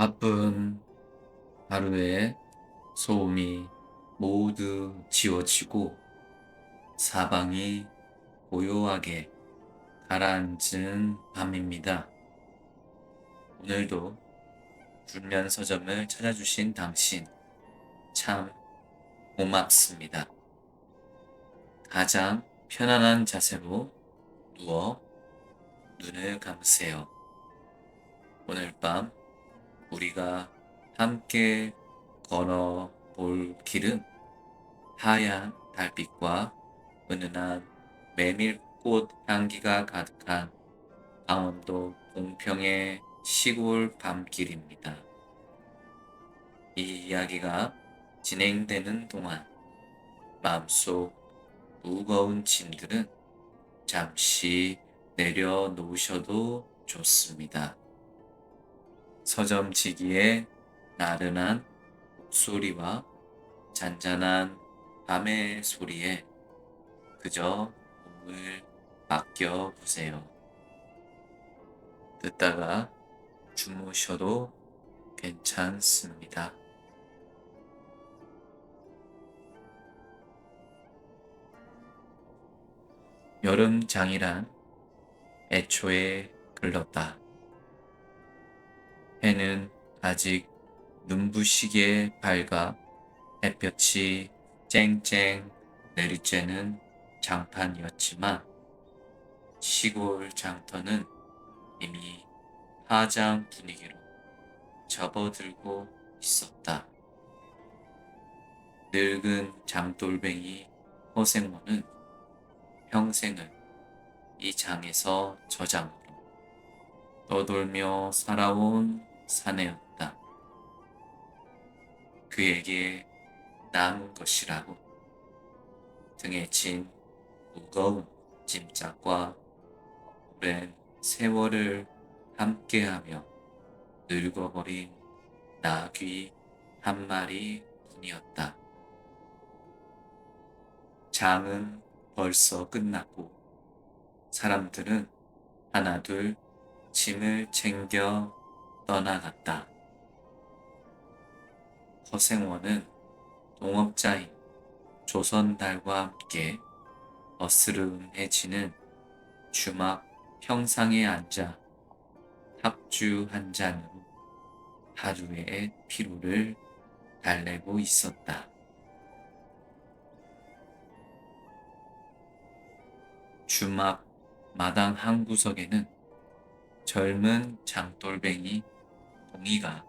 바쁜 하루에 소음이 모두 지워지고 사방이 고요하게 가라앉은 밤입니다. 오늘도 불면 서점을 찾아주신 당신 참 고맙습니다. 가장 편안한 자세로 누워 눈을 감으세요. 오늘 밤 우리가 함께 걸어볼 길은 하얀 달빛과 은은한 메밀꽃 향기가 가득한 강원도 봉평의 시골 밤길입니다. 이 이야기가 진행되는 동안 마음속 무거운 짐들은 잠시 내려놓으셔도 좋습니다. 서점지기의 나른한 목소리와 잔잔한 밤의 소리에 그저 몸을 맡겨보세요. 듣다가 주무셔도 괜찮습니다. 여름장이란 애초에 글렀다. 해는 아직 눈부시게 밝아 햇볕이 쨍쨍 내리쬐는 장판이었지만 시골 장터는 이미 파장 분위기로 접어들고 있었다. 늙은 장돌뱅이 허생모는 평생을 이 장에서 저 장으로 떠돌며 살아온 사내였다. 그에게 남은 것이라고 등에 진 무거운 짐짝과 오랜 세월을 함께하며 늙어버린 나귀 한 마리 뿐이었다. 장은 벌써 끝났고 사람들은 하나둘 짐을 챙겨 떠나갔다. 허생원은 동업자인 조선달과 함께 어스름해지는 주막 평상에 앉아 탁주 한 잔으로 하루의 피로를 달래고 있었다. 주막 마당 한 구석에는 젊은 장돌뱅이 동이가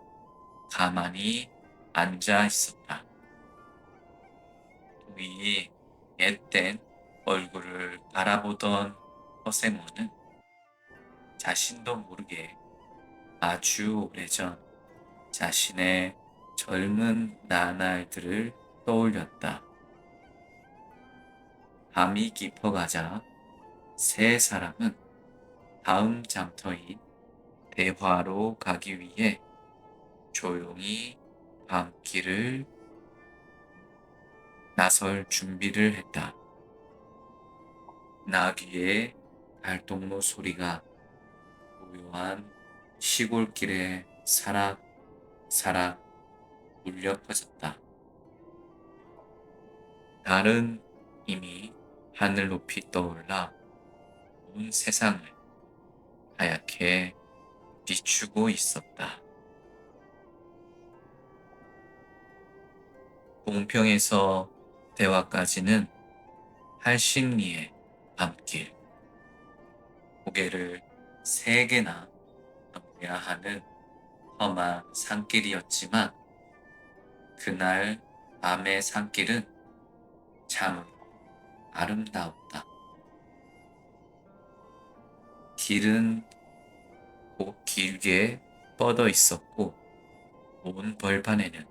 가만히 앉아 있었다. 동이 앳된 얼굴을 바라보던 허생원은 자신도 모르게 아주 오래전 자신의 젊은 나날들을 떠올렸다. 밤이 깊어가자 세 사람은 다음 장터인 대화로 가기 위해 조용히 밤길을 나설 준비를 했다. 나귀의 발동무 소리가 고요한 시골길에 사락사락 울려 퍼졌다. 달은 이미 하늘 높이 떠올라 온 세상을 하얗게 비추고 있었다. 봉평에서 대화까지는 80리의 밤길. 고개를 3개나 넘어야 하는 험한 산길이었지만 그날 밤의 산길은 참 아름다웠다. 길은 곧 길게 뻗어 있었고 온 벌판에는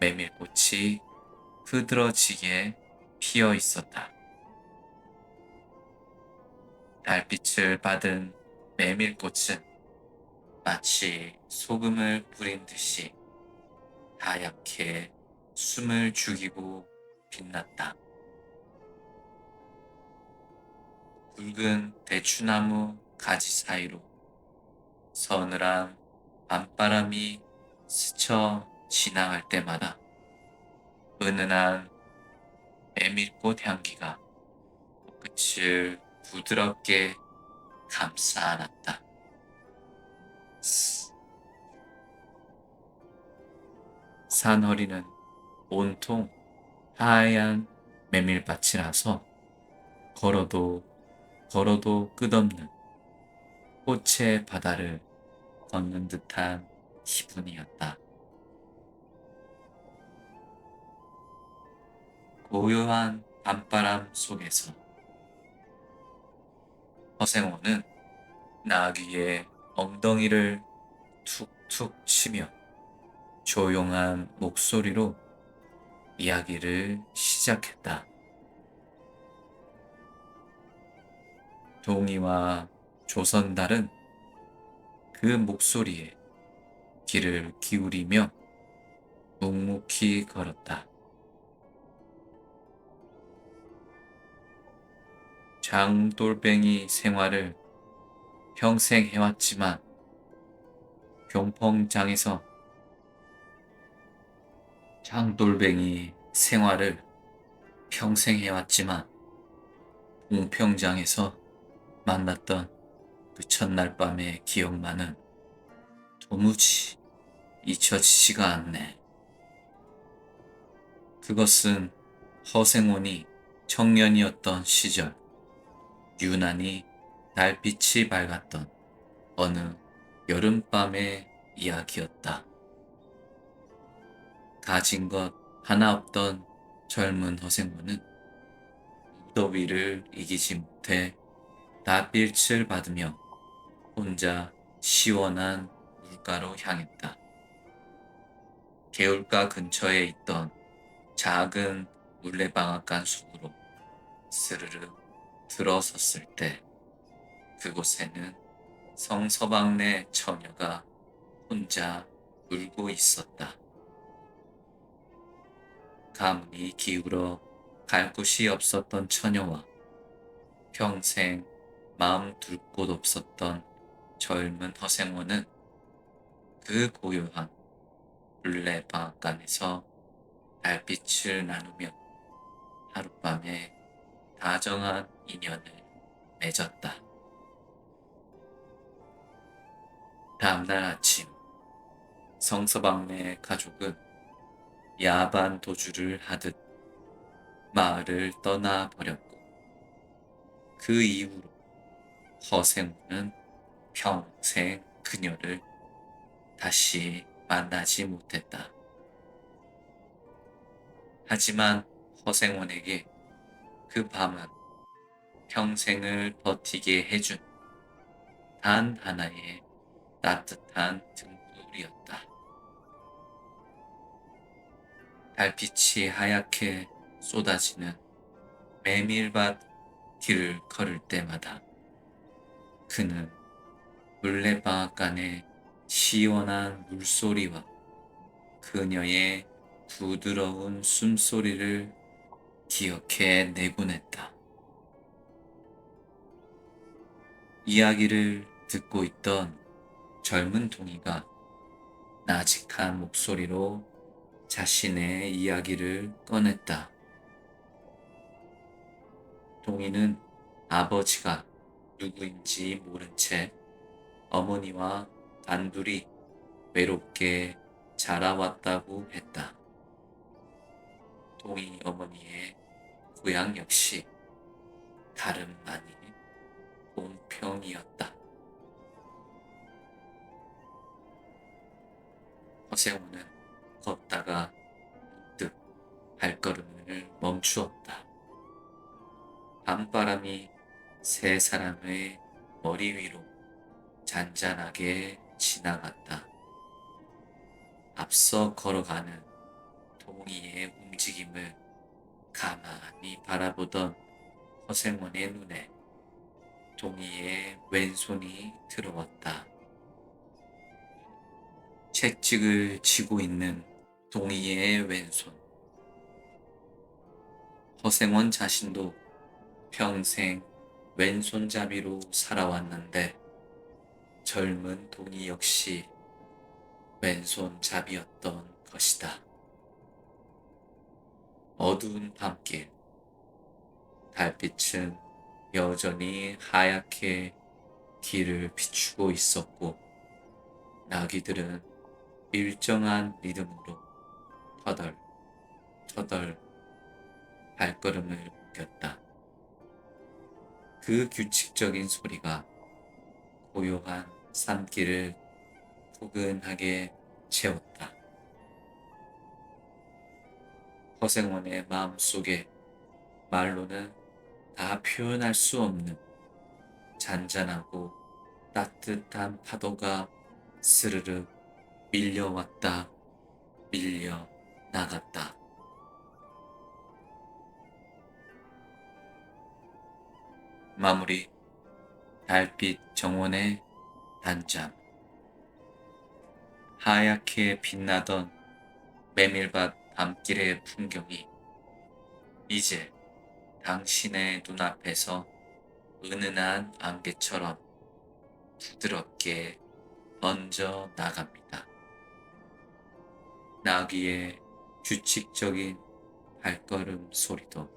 메밀꽃이 흐드러지게 피어 있었다. 달빛을 받은 메밀꽃은 마치 소금을 뿌린 듯이 하얗게 숨을 죽이고 빛났다. 굵은 대추나무 가지 사이로 서늘한 밤바람이 스쳐 지나갈 때마다 은은한 메밀꽃 향기가 끝을 부드럽게 감싸 안았다. 산허리는 온통 하얀 메밀밭이라서 걸어도 걸어도 끝없는 꽃의 바다를 걷는 듯한 기분이었다. 고요한 밤바람 속에서 허생호는 나귀의 엉덩이를 툭툭 치며 조용한 목소리로 이야기를 시작했다. 동이와 조선달은 그 목소리에 귀를 기울이며 묵묵히 걸었다. 장돌뱅이 생활을 평생 해왔지만 병펑장에서 장돌뱅이 생활을 평생 해왔지만 봉평장에서 만났던 그 첫날 밤의 기억만은 도무지 잊혀지지가 않네. 그것은 허생원이 청년이었던 시절 유난히 달빛이 밝았던 어느 여름밤의 이야기였다. 가진 것 하나 없던 젊은 허생원은 무더위를 이기지 못해 낯빛을 받으며 혼자 시원한 물가로 향했다. 개울가 근처에 있던 작은 물레방앗간 숲으로 스르르 들어섰을 때 그곳에는 성서방네 처녀가 혼자 울고 있었다. 가문이 기울어 갈 곳이 없었던 처녀와 평생 마음 둘 곳 없었던 젊은 허생원은 그 고요한 물레방앗간에서 달빛을 나누며 하룻밤에 다정한 인연을 맺었다. 다음날 아침 성서방네 가족은 야반 도주를 하듯 마을을 떠나버렸고 그 이후로 허생우는 평생 그녀를 다시 만나지 못했다. 하지만 허생원에게 그 밤은 평생을 버티게 해준 단 하나의 따뜻한 등불이었다. 달빛이 하얗게 쏟아지는 메밀밭 길을 걸을 때마다 그는 물레방앗간의 시원한 물소리와 그녀의 부드러운 숨소리를 기억해 내곤 했다. 이야기를 듣고 있던 젊은 동이가 나직한 목소리로 자신의 이야기를 꺼냈다. 동이는 아버지가 누구인지 모른 채 어머니와 단둘이 외롭게 자라왔다고 했다. 동이 어머니의 고향 역시 다름 아닌 봉평이었다. 허세호는 걷다가 문득 발걸음을 멈추었다. 밤바람이 세 사람의 머리 위로 잔잔하게 지나갔다. 앞서 걸어가는 동이의 움직임을 가만히 바라보던 허생원의 눈에 동이의 왼손이 들어왔다. 채찍을 쥐고 있는 동이의 왼손. 허생원 자신도 평생 왼손잡이로 살아왔는데 젊은 동이 역시 왼손잡이였던 것이다. 어두운 밤길, 달빛은 여전히 하얗게 길을 비추고 있었고, 나귀들은 일정한 리듬으로 터덜, 터덜 발걸음을 옮겼다. 그 규칙적인 소리가 고요한 산길을 포근하게 채웠다. 허생원의 마음속에 말로는 다 표현할 수 없는 잔잔하고 따뜻한 파도가 스르르 밀려왔다, 밀려 나갔다. 마무리, 달빛 정원의 단잠. 하얗게 빛나던 메밀밭 밤길의 풍경이 이제 당신의 눈앞에서 은은한 안개처럼 부드럽게 번져 나갑니다. 나귀의 규칙적인 발걸음 소리도,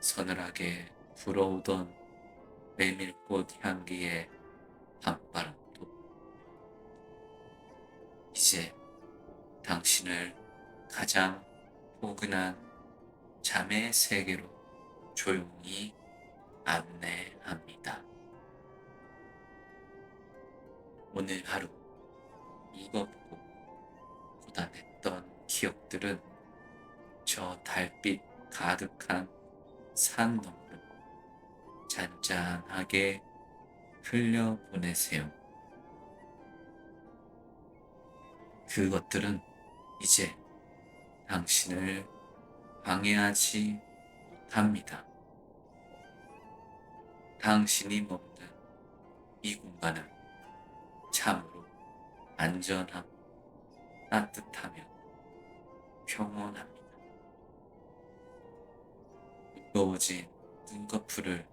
서늘하게 불어오던 메밀꽃 향기의 밤바람도 이제 당신을 가장 포근한 잠의 세계로 조용히 안내합니다. 오늘 하루 무겁고 고단했던 기억들은 저 달빛 가득한 산 너머로 잔잔하게 흘려보내세요. 그것들은 이제 당신을 방해하지 못합니다. 당신이 머무는 이 공간은 참으로 안전하고 따뜻하며 평온합니다. 무거워진 눈꺼풀을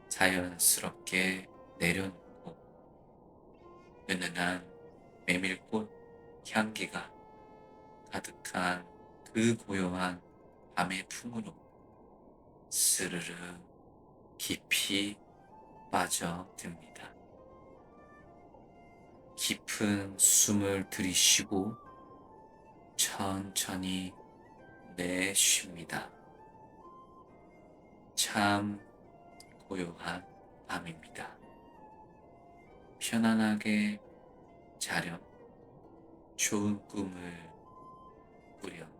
자연스럽게 내려놓고 은은한 메밀꽃 향기가 가득한 그 고요한 밤의 품으로 스르르 깊이 빠져듭니다. 깊은 숨을 들이쉬고 천천히 내쉽니다. 참 고요한 밤입니다. 편안하게 자렴, 좋은 꿈을 꾸렴.